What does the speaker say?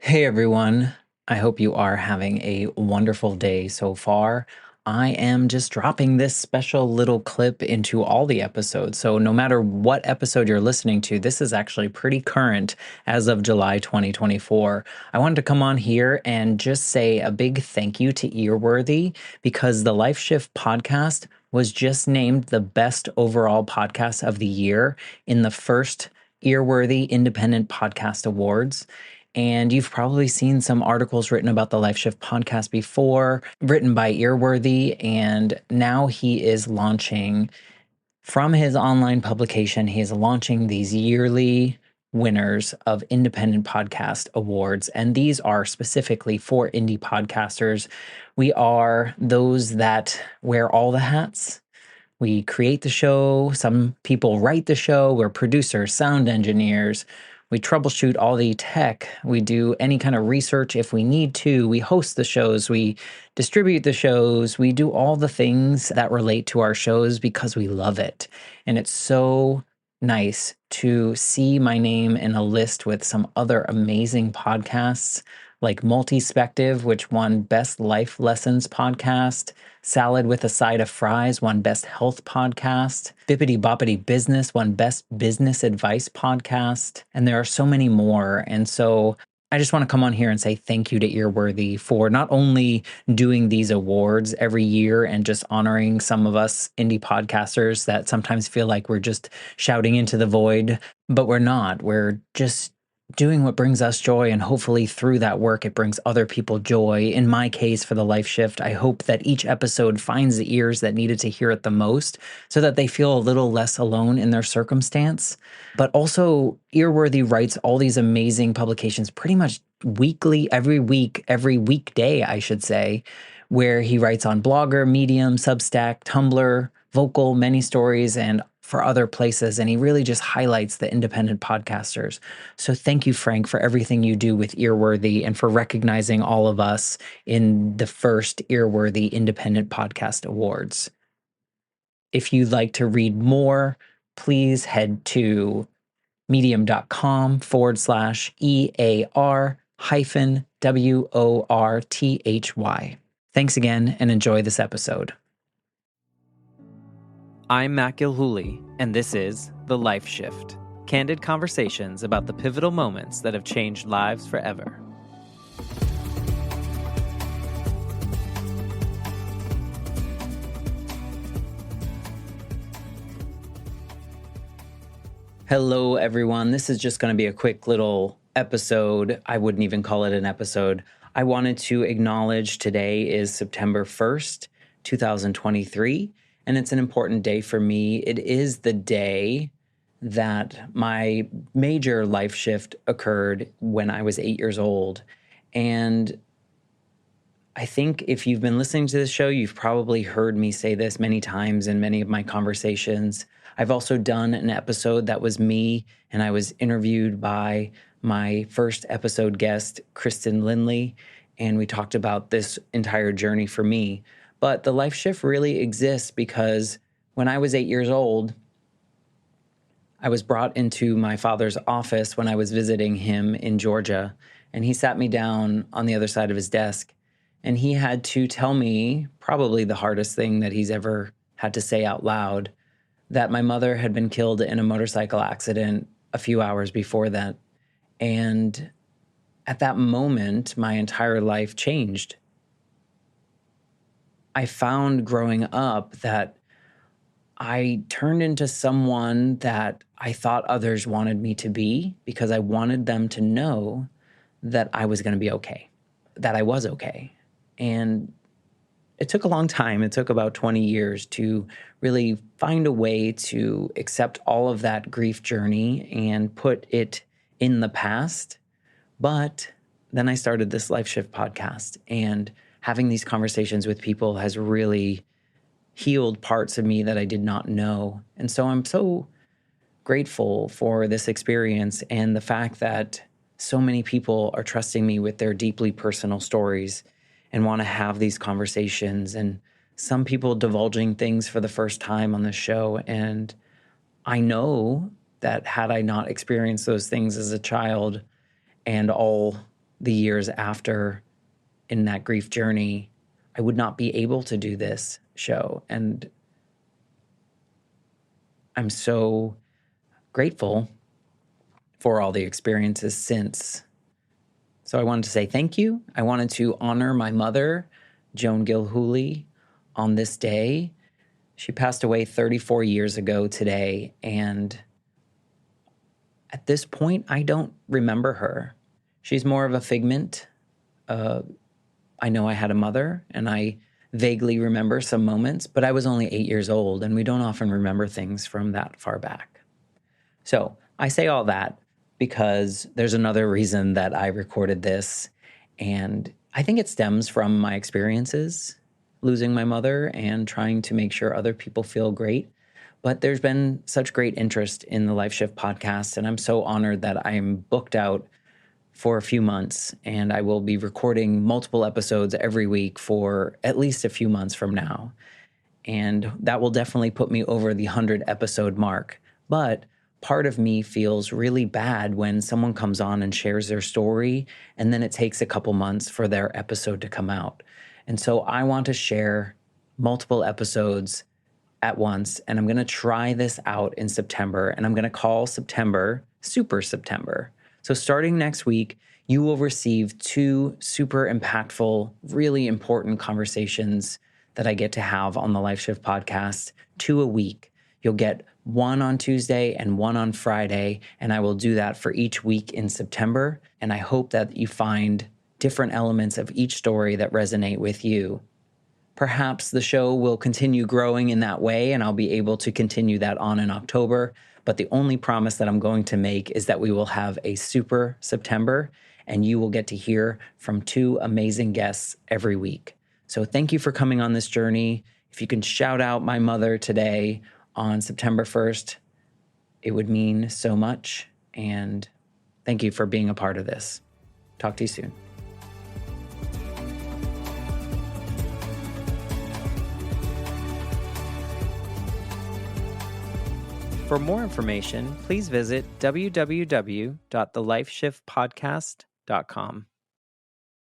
Hey everyone, I hope you are having a wonderful day so far. I am just dropping this special little clip into all the episodes. So, no matter what episode you're listening to, this is actually pretty current as of July 2024. I wanted to come on here and just say a big thank you to Earworthy because the Life Shift podcast was just named the best overall podcast of the year in the first Earworthy Independent Podcast Awards. And you've probably seen some articles written about the Life Shift podcast before, written by Earworthy. And now he is launching from his online publication, he is launching these yearly winners of independent podcast awards. And these are specifically for indie podcasters. We are those that wear all the hats. We create the show. Some people write the show. We're producers, sound engineers. We troubleshoot all the tech. We do any kind of research if we need to. We host the shows. We distribute the shows. We do all the things that relate to our shows because we love it. And it's so nice to see my name in a list with some other amazing podcasts like Multispective, which won Best Life Lessons Podcast. Salad with a Side of Fries won Best Health Podcast. Bippity Boppity Business won Best Business Advice Podcast. And there are so many more. And so I just want to come on here and say thank you to Earworthy for not only doing these awards every year and just honoring some of us indie podcasters that sometimes feel like we're just shouting into the void, but we're not. We're just doing what brings us joy, and hopefully through that work it brings other people joy. In my case, for the Life Shift, I hope that each episode finds the ears that needed to hear it the most so that they feel a little less alone in their circumstance. But also, Earworthy writes all these amazing publications pretty much weekly, every week, every weekday, I should say, where he writes on Blogger, Medium, Substack, Tumblr, Vocal, Many Stories, and for other places. And he really just highlights the independent podcasters. So thank you, Frank, for everything you do with Earworthy and for recognizing all of us in the first Earworthy Independent Podcast Awards. If you'd like to read more, please head to medium.com/EAR hyphen WORTHY. Thanks again and enjoy this episode. I'm Matt Gilhooly, and this is The Life Shift. Candid conversations about the pivotal moments that have changed lives forever. Hello, everyone. This is just going to be a quick little episode. I wouldn't even call it an episode. I wanted to acknowledge today is September 1st, 2023, and it's an important day for me. It is the day that my major life shift occurred when I was 8 years old. And I think if you've been listening to this show, you've probably heard me say this many times in many of my conversations. I've also done an episode that was me, and I was interviewed by my first episode guest, Kristen Lindley, and we talked about this entire journey for me. But the life shift really exists because when I was 8 years old, I was brought into my father's office when I was visiting him in Georgia, and he sat me down on the other side of his desk, and he had to tell me probably the hardest thing that he's ever had to say out loud, that my mother had been killed in a motorcycle accident a few hours before that. And at that moment, my entire life changed. I found growing up that I turned into someone that I thought others wanted me to be because I wanted them to know that I was going to be okay, that I was okay. And it took a long time. It took about 20 years to really find a way to accept all of that grief journey and put it in the past. But then I started this Life Shift podcast, and having these conversations with people has really healed parts of me that I did not know. And so I'm so grateful for this experience and the fact that so many people are trusting me with their deeply personal stories and want to have these conversations, and some people divulging things for the first time on the show. And I know that had I not experienced those things as a child and all the years after in that grief journey, I would not be able to do this show. And I'm so grateful for all the experiences since. So I wanted to say thank you. I wanted to honor my mother, Joan Gilhooly, on this day. She passed away 34 years ago today, and at this point, I don't remember her. She's more of a figment. I know I had a mother, and I vaguely remember some moments, but I was only 8 years old, and we don't often remember things from that far back. So I say all that because there's another reason that I recorded this, and I think it stems from my experiences losing my mother and trying to make sure other people feel great. But there's been such great interest in the Life Shift podcast, and I'm so honored that I'm booked out for a few months, and I will be recording multiple episodes every week for at least a few months from now. And that will definitely put me over the 100 episode mark. But part of me feels really bad when someone comes on and shares their story, and then it takes a couple months for their episode to come out. And so I want to share multiple episodes at once, and I'm going to try this out in September, and I'm going to call September Super September. So starting next week, you will receive 2 super impactful, really important conversations that I get to have on the Life Shift podcast, 2 a week. You'll get one on Tuesday and one on Friday, and I will do that for each week in September. And I hope that you find different elements of each story that resonate with you. Perhaps the show will continue growing in that way, and I'll be able to continue that on in October. But the only promise that I'm going to make is that we will have a super September, and you will get to hear from 2 amazing guests every week. So thank you for coming on this journey. If you can shout out my mother today on September 1st, it would mean so much. And thank you for being a part of this. Talk to you soon. For more information, please visit www.thelifeshiftpodcast.com.